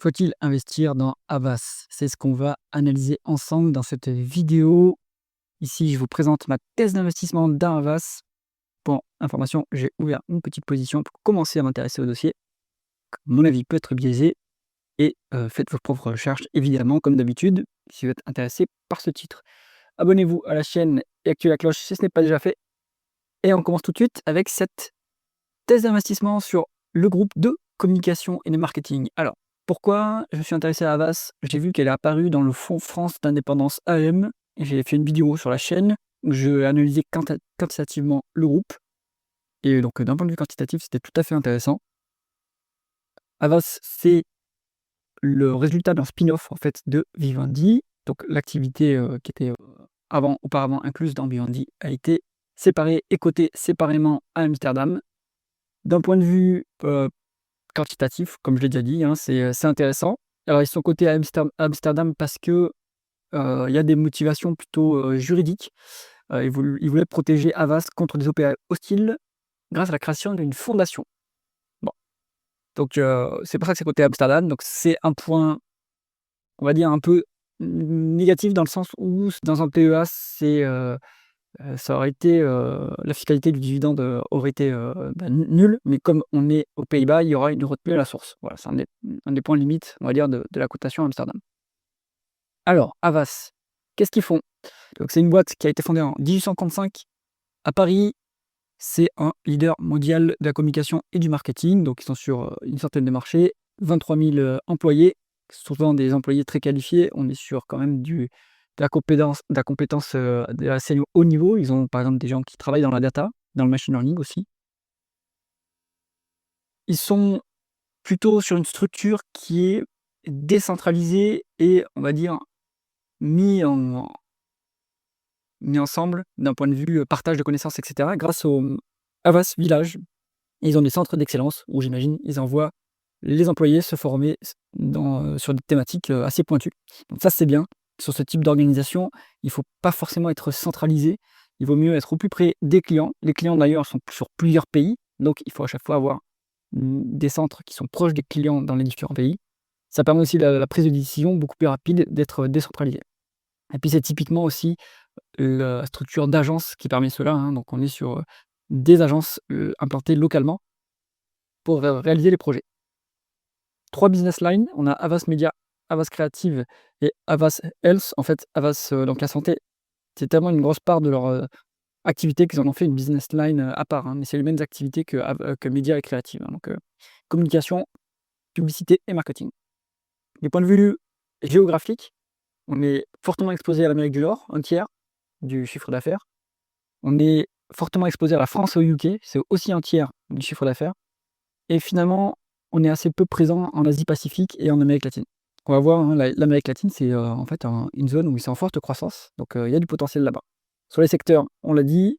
Faut-il investir dans Havas? C'est ce qu'on va analyser ensemble dans cette vidéo. Ici, je vous présente ma thèse d'investissement dans Havas. Pour information, j'ai ouvert une petite position pour commencer à m'intéresser au dossier. Mon avis peut être biaisé et faites vos propres recherches, évidemment, comme d'habitude, si vous êtes intéressé par ce titre. Abonnez-vous à la chaîne et activez la cloche si ce n'est pas déjà fait. Et on commence tout de suite avec cette thèse d'investissement sur le groupe de communication et de marketing. Alors, pourquoi je me suis intéressé à Havas? J'ai vu qu'elle est apparue dans le fonds France d'indépendance AM. J'ai fait une vidéo sur la chaîne où je analysais quantitativement le groupe. Et donc, d'un point de vue quantitatif, c'était tout à fait intéressant. Havas, c'est le résultat d'un spin-off en fait de Vivendi. Donc, l'activité qui était auparavant incluse dans Vivendi a été séparée et cotée séparément à Amsterdam. D'un point de vue quantitatif, comme je l'ai déjà dit, hein, c'est intéressant. Alors, ils sont cotés à Amsterdam parce que il y a des motivations plutôt juridiques. Ils voulaient protéger Havas contre des OPA hostiles grâce à la création d'une fondation. Bon, donc c'est pour ça que c'est coté à Amsterdam. Donc c'est un point, on va dire, un peu négatif dans le sens où dans un PEA, ça aurait été, la fiscalité du dividende aurait été nulle, mais comme on est aux Pays-Bas, il y aura une retenue à la source. Voilà, c'est un des points limites, on va dire, de la cotation à Amsterdam. Alors, Havas, qu'est-ce qu'ils font? Donc, c'est une boîte qui a été fondée en 1855 à Paris. C'est un leader mondial de la communication et du marketing. Donc, ils sont sur une centaine de marchés, 23 000 employés, souvent des employés très qualifiés. On est sur quand même de la compétence de assez haut niveau. Ils ont par exemple des gens qui travaillent dans la data, dans le machine learning aussi. Ils sont plutôt sur une structure qui est décentralisée et, on va dire, mis ensemble d'un point de vue partage de connaissances, etc., grâce au Havas Village. Ils ont des centres d'excellence où, j'imagine, ils envoient les employés se former sur des thématiques assez pointues. Donc ça, c'est bien. Sur ce type d'organisation, il ne faut pas forcément être centralisé. Il vaut mieux être au plus près des clients. Les clients, d'ailleurs, sont sur plusieurs pays. Donc, il faut à chaque fois avoir des centres qui sont proches des clients dans les différents pays. Ça permet aussi la prise de décision beaucoup plus rapide d'être décentralisé. Et puis, c'est typiquement aussi la structure d'agence qui permet cela, hein. Donc on est sur des agences implantées localement pour réaliser les projets. 3 business lines, on a Havas Media, Havas Creative et Havas Health. En fait, Havas, donc la santé, c'est tellement une grosse part de leur activité qu'ils en ont fait une business line à part, hein, mais c'est les mêmes activités que Media et Creative, hein, donc communication, publicité et marketing. Du point de vue géographique, on est fortement exposé à l'Amérique du Nord, un tiers du chiffre d'affaires. On est fortement exposé à la France et au UK, c'est aussi un tiers du chiffre d'affaires. Et finalement, on est assez peu présent en Asie-Pacifique et en Amérique latine. On va voir, hein, l'Amérique latine, c'est en fait une zone où c'est en forte croissance, donc il y a du potentiel là-bas. Sur les secteurs, on l'a dit,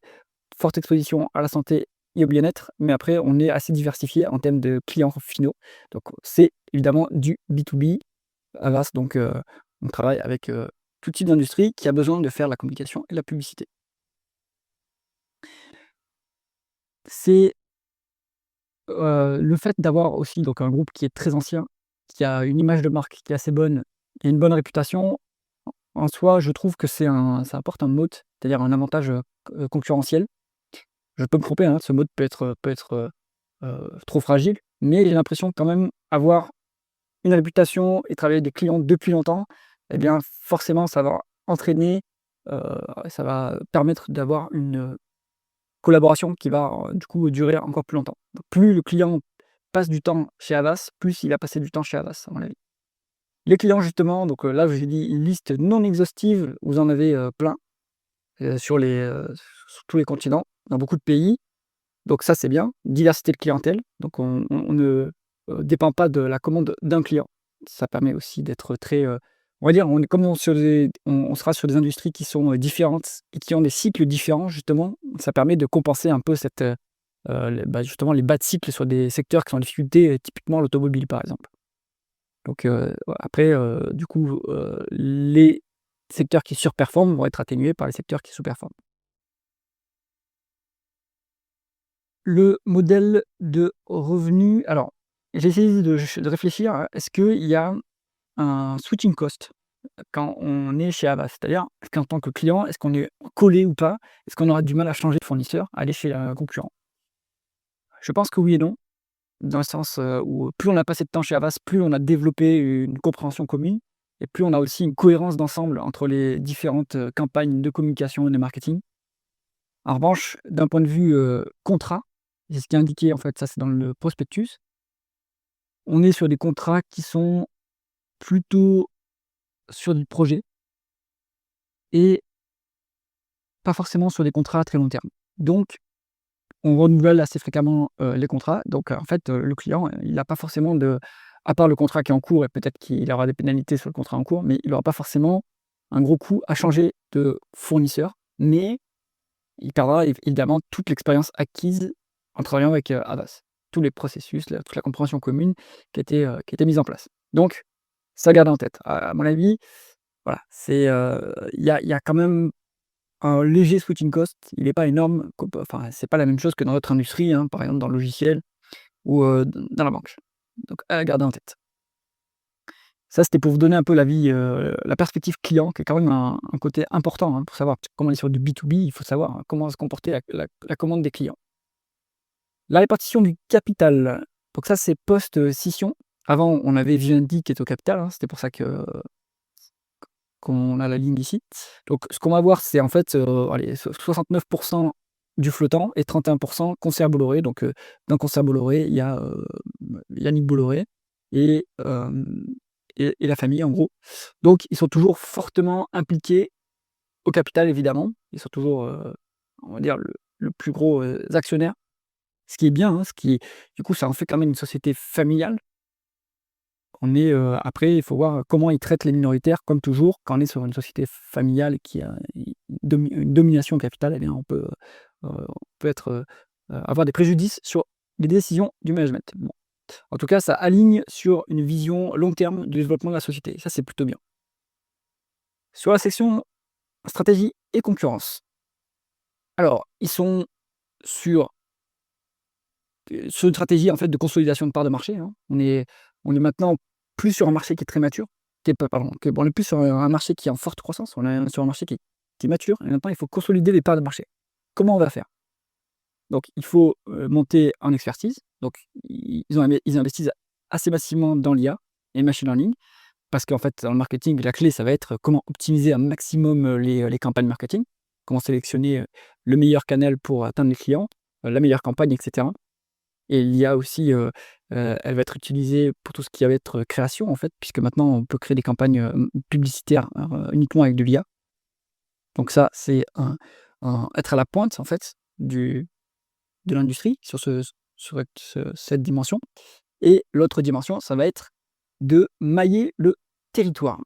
forte exposition à la santé et au bien-être, mais après, on est assez diversifié en termes de clients finaux. Donc c'est évidemment du B2B, Havas, donc on travaille avec tout type d'industrie qui a besoin de faire la communication et la publicité. C'est le fait d'avoir aussi donc un groupe qui est très ancien, qui a une image de marque qui est assez bonne et une bonne réputation, en soi, je trouve que ça apporte un moat, c'est-à-dire un avantage, concurrentiel. Je peux me tromper, hein, ce moat peut être trop fragile, mais j'ai l'impression quand même avoir une réputation et travailler avec des clients depuis longtemps, eh bien forcément ça va entraîner, heu, ça va permettre d'avoir une collaboration qui va, du coup, durer encore plus longtemps. Donc plus le client passe du temps chez Havas, plus il va passer du temps chez Havas, à mon avis. Les clients justement, donc là, je vous ai dit une liste non exhaustive, vous en avez, plein, sur tous les continents, dans beaucoup de pays. Donc ça, c'est bien. Diversité de clientèle, donc on ne, dépend pas de la commande d'un client. Ça permet aussi d'être très, on va dire, on sera sur des industries qui sont, différentes et qui ont des cycles différents justement. Ça permet de compenser un peu justement les bas de cycle sur des secteurs qui sont en difficulté, typiquement l'automobile, par exemple. Donc après, du coup, les secteurs qui surperforment vont être atténués par les secteurs qui sous-performent. Le modèle de revenu, alors j'ai essayé de réfléchir à est-ce qu'il y a un switching cost quand on est chez Havas? C'est-à-dire, est-ce qu'en tant que client, est-ce qu'on est collé ou pas? Est-ce qu'on aura du mal à changer de fournisseur, à aller chez un concurrent? Je pense que oui et non, dans le sens, où plus on a passé de temps chez Havas, plus on a développé une compréhension commune et plus on a aussi une cohérence d'ensemble entre les différentes, campagnes de communication et de marketing. En revanche, d'un point de vue, contrat, c'est ce qui est indiqué en fait, ça c'est dans le prospectus, on est sur des contrats qui sont plutôt sur du projet et pas forcément sur des contrats à très long terme. Donc on renouvelle assez fréquemment, les contrats. Donc, en fait, le client, il n'a pas forcément à part le contrat qui est en cours et peut-être qu'il aura des pénalités sur le contrat en cours, mais il n'aura pas forcément un gros coût à changer de fournisseur. Mais il perdra évidemment toute l'expérience acquise en travaillant avec, Havas. Tous les processus, toute la compréhension commune qui a été mise en place. Donc ça garde en tête. À mon avis, voilà, il y a quand même un léger switching cost, il est pas énorme, enfin, c'est pas la même chose que dans notre industrie, hein, par exemple dans le logiciel ou, dans la banque. Donc à garder en tête. Ça, c'était pour vous donner un peu la perspective client qui est quand même un côté important, hein, pour savoir. Comme on est sur du B2B, il faut savoir, comment se comporter la commande des clients. La répartition du capital, donc ça, c'est post, scission. Avant, on avait Vivendi qui est au capital, hein, c'était pour ça qu'on a la ligne ici. Donc ce qu'on va voir, c'est en fait, allez, 69 du flottant et 31 Concert Bolloré. Donc, dans Concert Bolloré, il y a, Yannick Bolloré et la famille, en gros. Donc ils sont toujours fortement impliqués au capital, évidemment. Ils sont toujours, on va dire le plus gros, actionnaire. Ce qui est bien, hein, du coup, ça en fait quand même une société familiale. Après, il faut voir comment ils traitent les minoritaires. Comme toujours, quand on est sur une société familiale qui a une domination capitale, eh bien, on peut avoir des préjudices sur les décisions du management. Bon. En tout cas, ça aligne sur une vision long terme du développement de la société. Ça, c'est plutôt bien. Sur la section stratégie et concurrence. Alors, ils sont sur, sur une stratégie en fait de consolidation de parts de marché, hein. On est maintenant plus sur un marché qui est très mature, qui est pas pardon, on est plus sur un marché qui est en forte croissance, on est sur un marché qui est mature et maintenant il faut consolider les parts de marché. Comment on va faire? Donc il faut, monter en expertise, donc ils investissent assez massivement dans l'IA et le machine learning parce qu'en fait dans le marketing, la clé ça va être comment optimiser un maximum, les campagnes marketing, comment sélectionner, le meilleur canal pour atteindre les clients, la meilleure campagne et cetera. Et l'IA aussi, elle va être utilisée pour tout ce qui va être création, en fait, puisque maintenant on peut créer des campagnes, publicitaires, uniquement avec de l'IA. Donc ça, c'est être à la pointe, en fait, de l'industrie sur cette dimension. Et l'autre dimension, ça va être de mailler le territoire.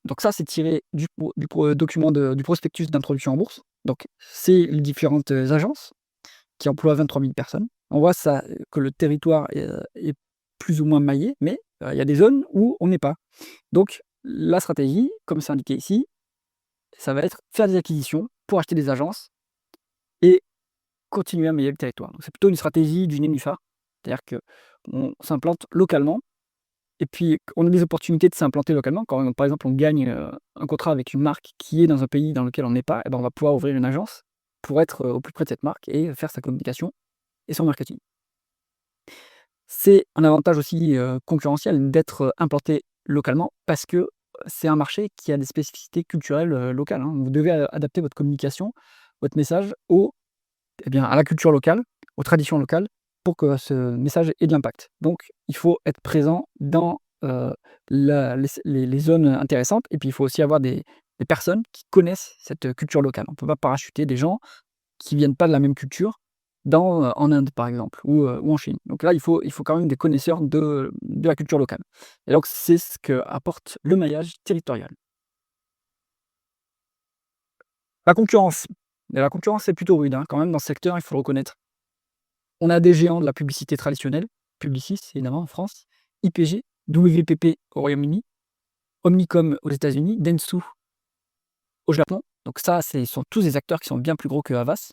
Donc ça, c'est tiré du document du prospectus d'introduction en bourse. Donc c'est les différentes, agences qui emploie 23 000 personnes. On voit ça, que le territoire est plus ou moins maillé, mais il y a des zones où on n'est pas. Donc la stratégie, comme c'est indiqué ici, ça va être faire des acquisitions pour acheter des agences et continuer à mailler le territoire. Donc c'est plutôt une stratégie du nénuphar, c'est-à-dire qu'on s'implante localement et puis on a des opportunités de s'implanter localement. Quand, par exemple, on gagne, un contrat avec une marque qui est dans un pays dans lequel on n'est pas, et ben, on va pouvoir ouvrir une agence pour être, au plus près de cette marque et faire sa communication et son marketing. C'est un avantage aussi, concurrentiel d'être, implanté localement parce que c'est un marché qui a des spécificités culturelles, locales, hein. Vous devez adapter votre communication, votre message à la culture locale, aux traditions locales pour que ce message ait de l'impact. Donc il faut être présent dans, la les zones intéressantes et puis il faut aussi avoir des personnes qui connaissent cette culture locale. On ne peut pas parachuter des gens qui viennent pas de la même culture en Inde, par exemple, ou en Chine. Donc là, il faut quand même des connaisseurs de la culture locale. Et donc c'est ce qu'apporte le maillage territorial. La concurrence. Et la concurrence, c'est plutôt rude, hein, quand même dans ce secteur, il faut le reconnaître. On a des géants de la publicité traditionnelle, Publicis évidemment en France, IPG, WPP au Royaume-Uni, Omnicom aux États-Unis, Dentsu au Japon. Donc ça, ce sont tous des acteurs qui sont bien plus gros que Havas.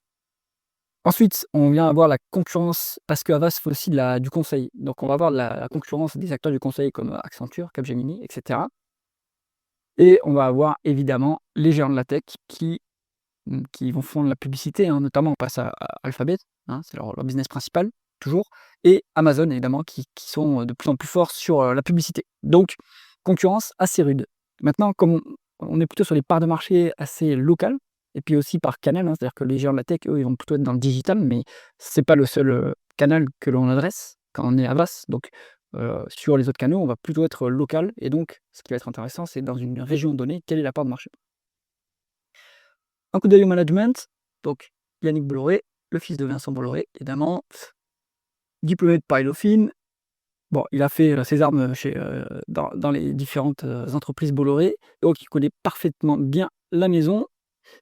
Ensuite, on vient avoir la concurrence parce qu'Havas fait aussi du conseil. Donc on va avoir la concurrence des acteurs du conseil comme Accenture, Capgemini, et cetera. Et on va avoir évidemment les géants de la tech qui vont fondre la publicité, hein, notamment on passe à Alphabet, hein, c'est leur business principal, toujours, et Amazon évidemment qui sont de plus en plus forts sur la publicité. Donc, concurrence assez rude. Maintenant, comme on est plutôt sur les parts de marché assez locales, et puis aussi par canal, hein, c'est-à-dire que les géants de la tech, eux, ils vont plutôt être dans le digital, mais c'est pas le seul canal que l'on adresse quand on est à Avas. Donc, sur les autres canaux, on va plutôt être local, et donc, ce qui va être intéressant, c'est dans une région donnée, quelle est la part de marché. Un coup d'œil au management, donc Yannick Bolloré, le fils de Vincent Bolloré, évidemment, diplômé de Paris Dauphine. Bon, il a fait ses armes dans les différentes entreprises Bolloré, donc il connaît parfaitement bien la maison.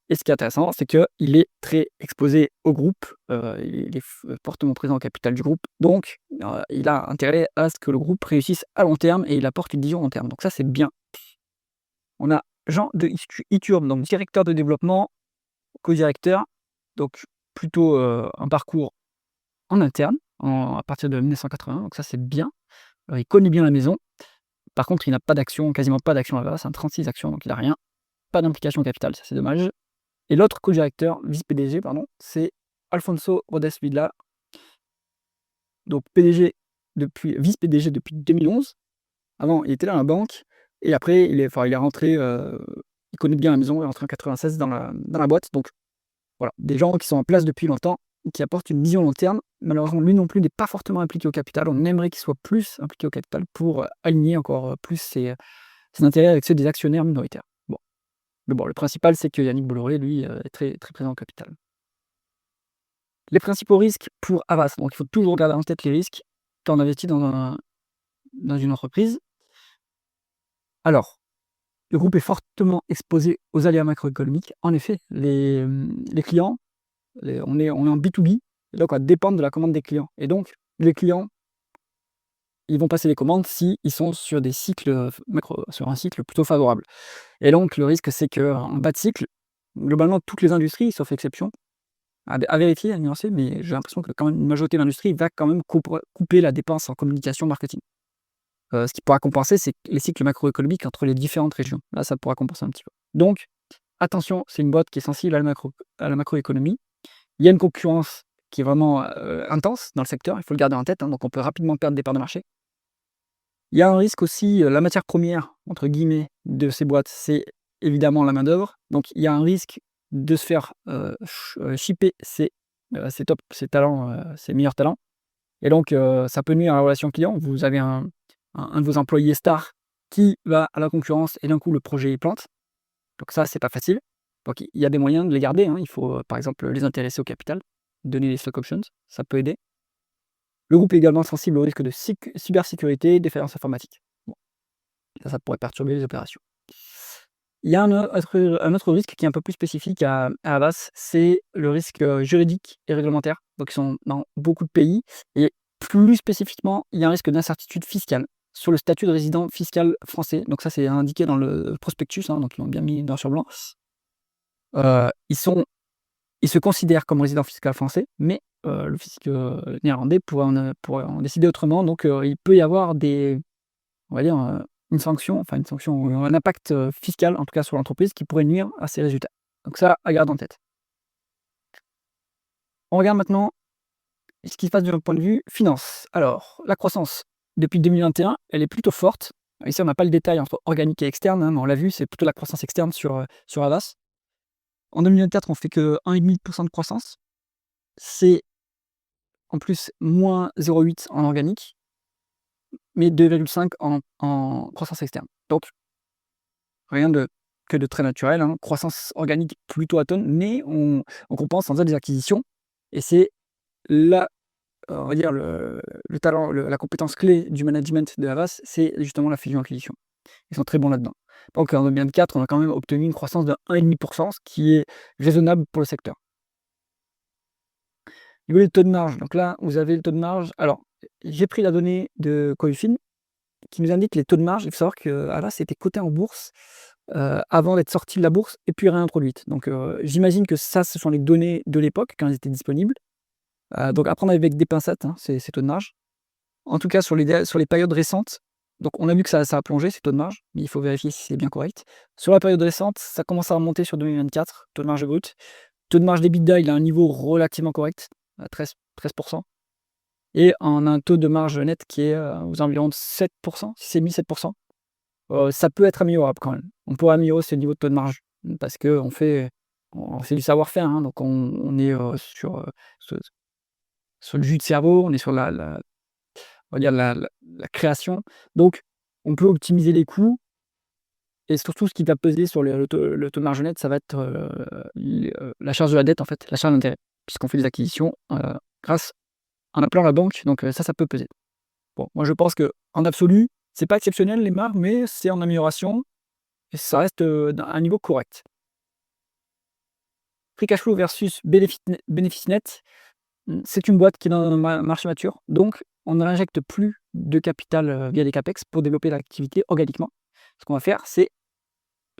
Et ce qui est intéressant, c'est qu'il est très exposé au groupe, il est fortement présent au capital du groupe, donc il a intérêt à ce que le groupe réussisse à long terme et il apporte une vision long terme. Donc ça, c'est bien. On a Jean de Iturbe, donc directeur de développement, co-directeur, donc plutôt un parcours en interne, à partir de 1980, donc ça c'est bien. Il connaît bien la maison. Par contre, il n'a pas d'action, quasiment pas d'action à Havas, hein, 36 actions, donc il n'a rien. Pas d'implication capitale, ça c'est dommage. Et l'autre co-directeur, vice-PDG, pardon, c'est Alfonso Rodes Videla, donc PDG vice-PDG depuis 2011. Avant, il était dans la banque, et après, il est rentré, il connaît bien la maison, il est rentré en 96 dans la boîte, donc voilà, des gens qui sont en place depuis longtemps, qui apportent une vision long terme. Malheureusement, lui non plus n'est pas fortement impliqué au capital. On aimerait qu'il soit plus impliqué au capital pour aligner encore plus ses intérêts avec ceux des actionnaires minoritaires. Bon. Mais bon, le principal, c'est que Yannick Bolloré, lui, est très, très présent au capital. Les principaux risques pour Havas. Donc, il faut toujours garder en tête les risques quand on investit dans une entreprise. Alors, le groupe est fortement exposé aux aléas macroéconomiques. En effet, les clients, on est en B2B, et donc on va dépendre de la commande des clients. Et donc, les clients, ils vont passer les commandes s'ils sont sur des cycles sur un cycle plutôt favorable. Et donc, le risque, c'est qu'en bas de cycle, globalement, toutes les industries, sauf exception, à vérifier, à nuancer, mais j'ai l'impression que quand même une majorité de l'industrie va quand même couper la dépense en communication marketing. Ce qui pourra compenser, c'est les cycles macroéconomiques entre les différentes régions. Là, ça pourra compenser un petit peu. Donc, attention, c'est une boîte qui est sensible à la macroéconomie. Il y a une concurrence qui est vraiment intense dans le secteur, il faut le garder en tête, hein, donc on peut rapidement perdre des parts de marché. Il y a un risque aussi, la matière première, entre guillemets, de ces boîtes, c'est évidemment la main-d'œuvre. Donc il y a un risque de se faire shipper ses talents, ses meilleurs talents. Et donc ça peut nuire à la relation client. Vous avez un de vos employés stars qui va à la concurrence et d'un coup le projet il plante. Donc ça, c'est pas facile. Donc il y a des moyens de les garder, hein. Il faut par exemple les intéresser au capital, donner des stock options, ça peut aider. Le groupe est également sensible au risque de cybersécurité, défaillance informatique. Bon, ça pourrait perturber les opérations. Il y a un autre risque qui est un peu plus spécifique à Havas, c'est le risque juridique et réglementaire. Donc ils sont dans beaucoup de pays et plus spécifiquement, il y a un risque d'incertitude fiscale sur le statut de résident fiscal français. Donc ça, c'est indiqué dans le prospectus, hein, donc ils l'ont bien mis noir sur blanc. Ils se considèrent comme résident fiscal français, mais le fisc néerlandais pourrait en décider autrement. Donc il peut y avoir on va dire, une sanction, ou un impact fiscal, en tout cas sur l'entreprise, qui pourrait nuire à ses résultats. Donc ça, à garder en tête. On regarde maintenant ce qui se passe d'un point de vue finance. Alors, la croissance, depuis 2021, elle est plutôt forte. Ici, on n'a pas le détail entre organique et externe, hein, mais on l'a vu, c'est plutôt la croissance externe sur Havas. En 2024, on fait que 1,5% de croissance. C'est en plus moins 0,8 en organique, mais 2,5 en croissance externe. Donc, rien que de très naturel, hein. Croissance organique plutôt atone, mais on compense en faisant des acquisitions. Et c'est la, on va dire le talent, la compétence clé du management de Havas, c'est justement la fusion-acquisition. Ils sont très bons là-dedans. Donc en 2024, on a quand même obtenu une croissance de 1,5%, ce qui est raisonnable pour le secteur. Niveau des taux de marge, donc là, vous avez le taux de marge. Alors, j'ai pris la donnée de Coifin qui nous indique les taux de marge. Il faut savoir que Havas était coté en bourse avant d'être sorti de la bourse et puis réintroduite. Donc j'imagine que ça, ce sont les données de l'époque quand elles étaient disponibles. Donc à prendre avec des pincettes, hein, ces taux de marge. En tout cas sur les périodes récentes, donc on a vu que ça a plongé ces taux de marge, mais il faut vérifier si c'est bien correct. Sur la période récente, ça commence à remonter sur 2024, taux de marge brut. Taux de marge d'EBITDA, il a un niveau relativement correct, à 13 et on a un taux de marge net qui est, aux environs de 7 si c'est mis 7. Ça peut être améliorable quand même. On pourrait améliorer ce niveau de taux de marge, parce qu'on fait du savoir-faire, hein, donc on est, ce sur le jus de cerveau, on est sur on va dire la création. Donc on peut optimiser les coûts et surtout ce qui va peser sur le taux de marge net, ça va être, la charge de la dette en fait, la charge d'intérêt, puisqu'on fait des acquisitions, grâce en appelant la banque, donc ça peut peser. Bon, moi je pense qu'en absolu, c'est pas exceptionnel les marges, mais c'est en amélioration et ça reste, à un niveau correct. Free cash flow versus bénéfice net, c'est une boîte qui est dans un marché mature, donc on ne réinjecte plus de capital, via des CAPEX pour développer l'activité organiquement. Ce qu'on va faire, c'est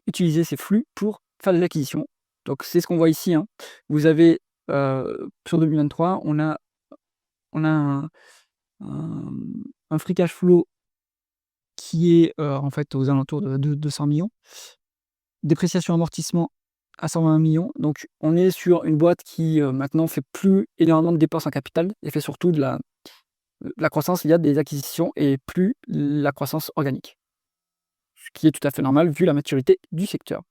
utiliser ces flux pour faire des acquisitions. Donc c'est ce qu'on voit ici, hein. Vous avez, sur 2023, on a un free cash flow qui est, en fait aux alentours de 200 millions. Dépréciation amortissement à 120 millions. Donc on est sur une boîte qui, maintenant fait plus énormément de dépenses en capital et fait surtout de la croissance via des acquisitions et plus la croissance organique. Ce qui est tout à fait normal vu la maturité du secteur.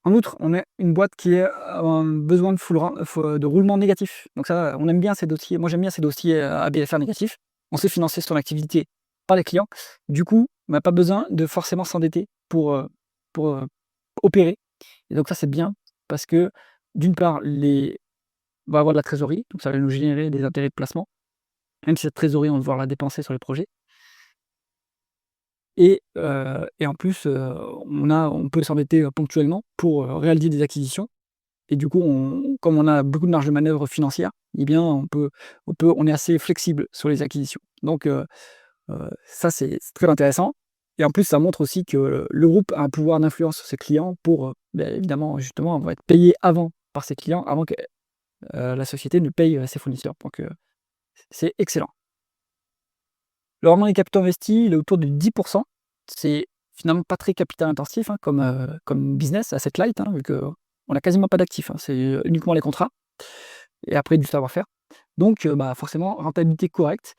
En outre, on est une boîte qui a un besoin de roulement négatif. Donc ça, on aime bien ces dossiers. Moi, j'aime bien ces dossiers à BFR négatifs. On sait financer son activité par les clients. Du coup, on n'a pas besoin de forcément s'endetter pour opérer. Et donc ça, c'est bien parce que d'une part, on va avoir de la trésorerie, donc ça va nous générer des intérêts de placement. Même si cette trésorerie, on va devoir la dépenser sur les projets. Et en plus, on peut s'endetter ponctuellement pour réaliser des acquisitions. Et du coup, comme on a beaucoup de marge de manœuvre financière, eh bien, on est assez flexible sur les acquisitions. Donc, ça, c'est très intéressant. Et en plus, ça montre aussi que le groupe a un pouvoir d'influence sur ses clients pour, évidemment, justement, on va être payé avant par ses clients, avant que la société ne paye ses fournisseurs. Donc, c'est excellent. Le rendement des capitaux investis, il est autour de 10. C'est finalement pas très capital intensif, hein, comme business, asset light, hein, vu qu'on n'a quasiment pas d'actifs, hein, c'est uniquement les contrats et après du savoir-faire. Donc, forcément, rentabilité correcte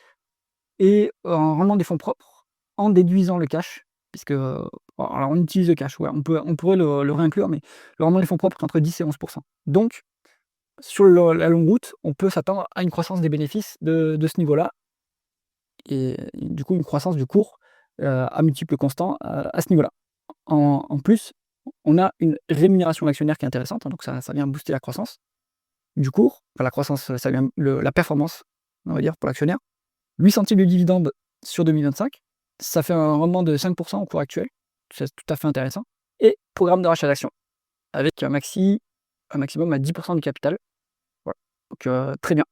et en rendement des fonds propres, en déduisant le cash, puisque, alors on utilise le cash, ouais, on pourrait le réinclure, mais le rendement des fonds propres est entre 10 et 11. Donc, sur la longue route, on peut s'attendre à une croissance des bénéfices de ce niveau-là et du coup, une croissance du cours, à multiples constants, à ce niveau-là. En plus, on a une rémunération d'actionnaire qui est intéressante, hein, donc ça vient booster la croissance du cours, enfin la croissance, ça vient la performance, on va dire, pour l'actionnaire. 8 centimes de dividende sur 2025, ça fait un rendement de 5 au cours actuel, c'est tout à fait intéressant. Et programme de rachat d'actions avec un maximum à 10 du capital. Voilà, donc très bien.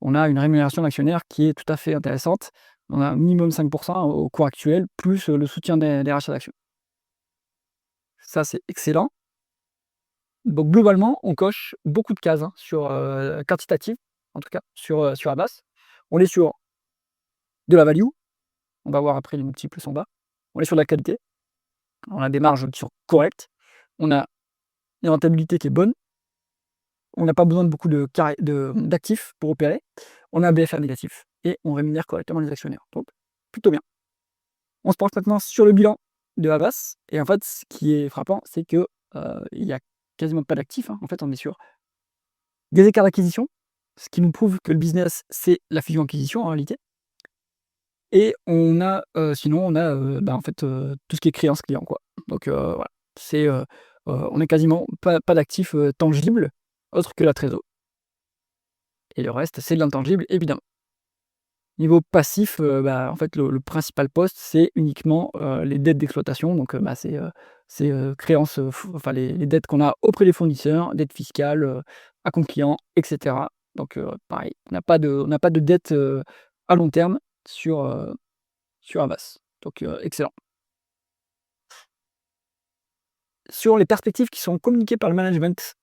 On a une rémunération d'actionnaire qui est tout à fait intéressante. On a un minimum 5 au cours actuel, plus le soutien des rachats d'actions. Ça, c'est excellent. Donc globalement, on coche beaucoup de cases, hein, sur, quantitative, en tout cas sur Havas. On est sur de la value, on va voir après les multiples sont bas. On est sur de la qualité, on a des marges qui sont correctes, on a une rentabilité qui est bonne, on n'a pas besoin de beaucoup d'actifs pour opérer, on a un BFR négatif et on rémunère correctement les actionnaires. Donc plutôt bien. On se penche maintenant sur le bilan de Havas et en fait, ce qui est frappant, c'est que, il y a quasiment pas d'actifs, hein. En fait, on est sur des écarts d'acquisition, ce qui nous prouve que le business, c'est la fusion-acquisition en réalité. Et sinon on a, en fait, tout ce qui est créance client, quoi. Donc, voilà, on est quasiment pas d'actifs, tangibles, autres que la trésor. Et le reste, c'est de l'intangible, évidemment. Niveau passif, en fait, le principal poste, c'est uniquement, les dettes d'exploitation. Donc, créances, enfin les dettes qu'on a auprès des fournisseurs, dettes fiscales, acomptes clients et cetera. Donc, pareil, on n'a pas de dette, à long terme sur Havas. Donc, excellent. Sur les perspectives qui sont communiquées par le management,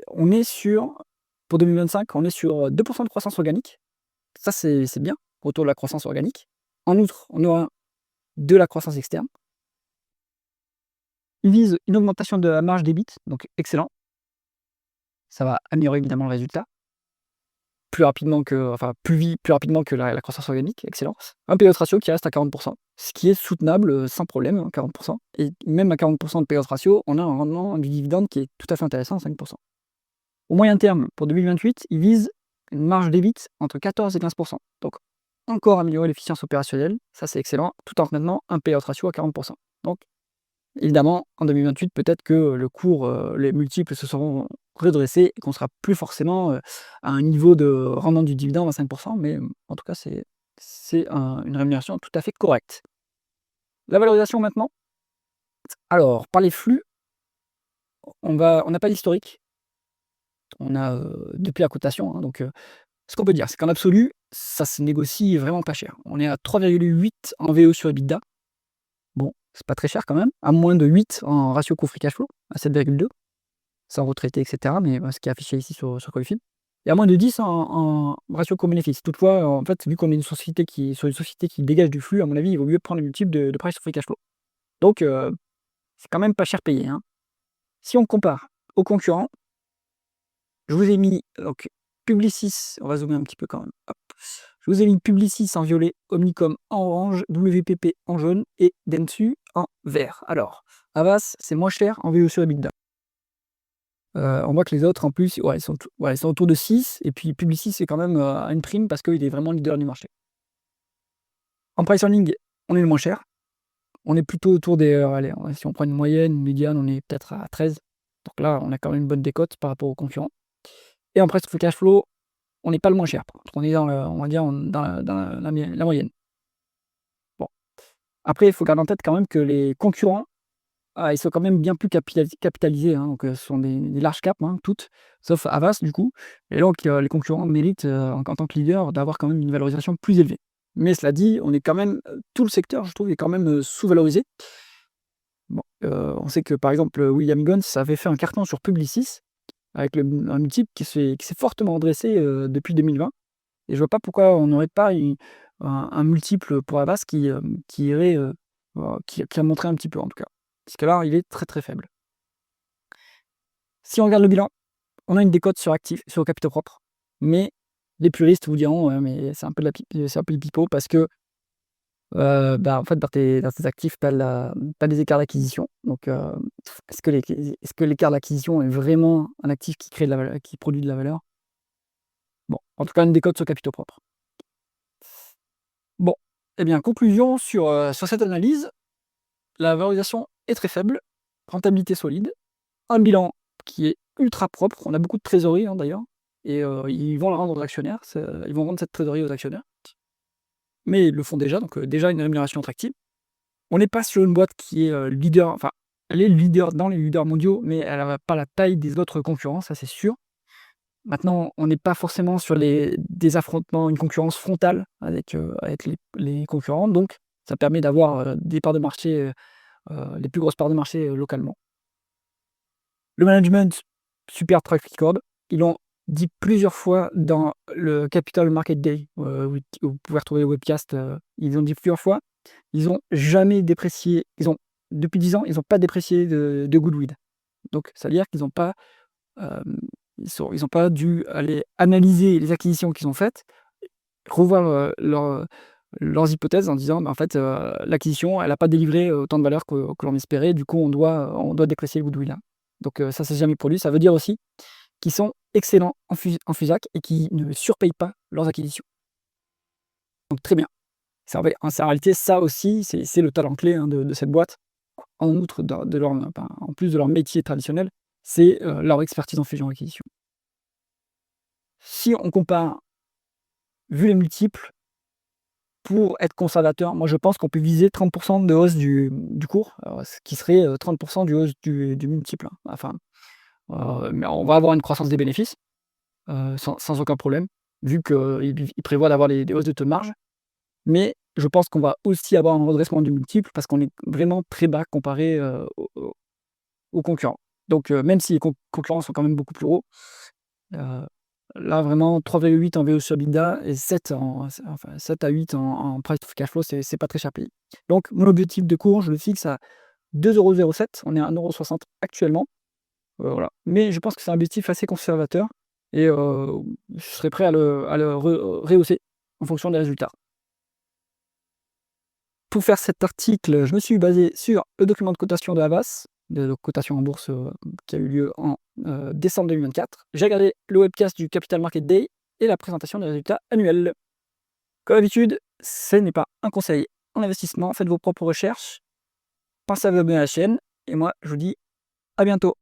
on est sur Pour 2025, on est sur 2 de croissance organique. Ça, c'est bien, retour de la croissance organique. En outre, on aura de la croissance externe. Ils visent une augmentation de la marge d'EBIT, donc excellent. Ça va améliorer évidemment le résultat. Plus rapidement que la croissance organique, excellent. Un payout ratio qui reste à 40 ce qui est soutenable, sans problème, hein, 40 et même à 40 de payout ratio, on a un rendement du dividende qui est tout à fait intéressant, 5 Au moyen terme, pour 2028, ils visent une marge d'EBIT entre 14 et 15 donc encore améliorer l'efficience opérationnelle, ça c'est excellent, tout en maintenant un payout ratio à 40 donc évidemment, en 2028, peut-être que le cours, les multiples se seront redressés et qu'on sera plus forcément, à un niveau de rendement du dividende à 5 mais en tout cas, une rémunération tout à fait correcte. La valorisation maintenant. Alors, par les flux, on n'a pas d'historique. On a, depuis la cotation, hein, donc ce qu'on peut dire, c'est qu'en absolu, ça se négocie vraiment pas cher. On est à 3,8 en VO sur EBITDA. Bon, c'est pas très cher quand même, à moins de 8 en ratio coût free cash flow, à 7,2, sans retraité, et cetera, mais ce qui est affiché ici sur Coefficient. Et à moins de 10 en ratio coût bénéfice. Toutefois, en fait, vu qu'on est une société qui dégage du flux, à mon avis, il vaut mieux prendre le multiple de price to free cash flow. Donc, c'est quand même pas cher payé, hein. Si on compare aux concurrents, je vous ai mis donc Publicis, on va zoomer un petit peu quand même, hop. Je vous ai mis Publicis en violet, Omnicom en orange, WPP en jaune et Dentsu en vert. Alors, Havas, c'est moins cher en VO sur EBITDA. On voit que les autres, en plus, ouais, ils sont autour de 6, et puis Publicis, c'est quand même à une prime parce qu'il est vraiment leader du marché. En price earning, on est le moins cher. On est plutôt autour des. Allez, si on prend une moyenne, une médiane, on est peut-être à 13. Donc là, on a quand même une bonne décote par rapport aux concurrents. Et en price to free cash flow, on n'est pas le moins cher. Par contre, on est dans, on va dire, dans la moyenne. Bon. Après, il faut garder en tête quand même que les concurrents, ils sont quand même bien plus capitalisés, hein, donc ce sont des larges caps, hein, toutes, sauf Havas du coup. Et donc les concurrents méritent, en tant que leader, d'avoir quand même une valorisation plus élevée. Mais cela dit, on est quand même, tout le secteur, je trouve, est quand même sous-valorisé. Bon, on sait que par exemple, William Higgins avait fait un carton sur Publicis, avec un multiple qui s'est fortement redressé depuis 2020. Et je vois pas pourquoi on n'aurait pas un multiple pour Havas qui irait, qui a montré un petit peu en tout cas. Parce que là, il est très très faible. Si on regarde le bilan, on a une décote sur au capitaux propres, mais les puristes vous diront: «Ouais, mais c'est un peu le pipeau parce que, en fait, dans tes actifs, tu as des écarts d'acquisition». Donc, est-ce que l'écart d'acquisition est vraiment un actif qui crée de la valeur, qui produit de la valeur? Bon, en tout cas, une décote sur capitaux propres. Bon, eh bien, conclusion sur cette analyse, la valorisation est très faible, rentabilité solide, un bilan qui est ultra propre. On a beaucoup de trésorerie, hein, d'ailleurs, et ils vont la rendre aux actionnaires. Ils vont rendre cette trésorerie aux actionnaires, mais ils le font déjà, donc déjà une rémunération attractive. On n'est pas sur une boîte qui est leader, enfin, elle est leader dans les leaders mondiaux, mais elle n'a pas la taille des autres concurrents, ça c'est sûr. Maintenant, on n'est pas forcément sur des affrontements, une concurrence frontale avec les concurrents, donc ça permet d'avoir des parts de marché, les plus grosses parts de marché localement. Le management, super track record. Ils l'ont dit plusieurs fois dans le Capital Market Day, où vous pouvez retrouver le webcast. Ils ont dit plusieurs fois, ils ont jamais déprécié. Depuis 10 ans, ils n'ont pas déprécié de goodwill. Donc, ça veut dire qu'ils n'ont pas, ils ont pas dû aller analyser les acquisitions qu'ils ont faites, revoir leurs hypothèses en disant: en fait, l'acquisition, elle n'a pas délivré autant de valeur que l'on espérait, du coup, on doit déprécier le goodwill là. Donc, ça s'est jamais produit. Ça veut dire aussi qu'ils sont excellents en FUSAC et qui ne surpayent pas leurs acquisitions. Donc, très bien. En réalité, ça aussi, c'est le talent clé, hein, de cette boîte. En outre en plus de leur métier traditionnel, c'est leur expertise en fusion-acquisition. Si on compare, vu les multiples, pour être conservateur, moi je pense qu'on peut viser 30 de hausse du cours, ce qui serait 30 du hausse du multiple, hein. Enfin, mais on va avoir une croissance des bénéfices, sans aucun problème, vu qu'ils prévoient d'avoir des hausses de taux de marge. Mais je pense qu'on va aussi avoir un redressement du multiple parce qu'on est vraiment très bas comparé aux concurrents. Donc, même si les concurrents sont quand même beaucoup plus hauts, Là, vraiment, 3,8 en VO sur EBITDA et 7 à 8 en price to cash flow, c'est pas très cher payé. Donc, mon objectif de cours, je le fixe à 2,07 €. On est à 1,60 € actuellement. Voilà. Mais je pense que c'est un objectif assez conservateur et je serais prêt à le rehausser en fonction des résultats. Pour faire cet article, je me suis basé sur le document de cotation de Havas, de cotation en bourse, qui a eu lieu en décembre 2024. J'ai regardé le webcast du Capital Market Day et la présentation des résultats annuels. Comme d'habitude, ce n'est pas un conseil en investissement, faites vos propres recherches, pensez à vous abonner à la chaîne et moi je vous dis à bientôt.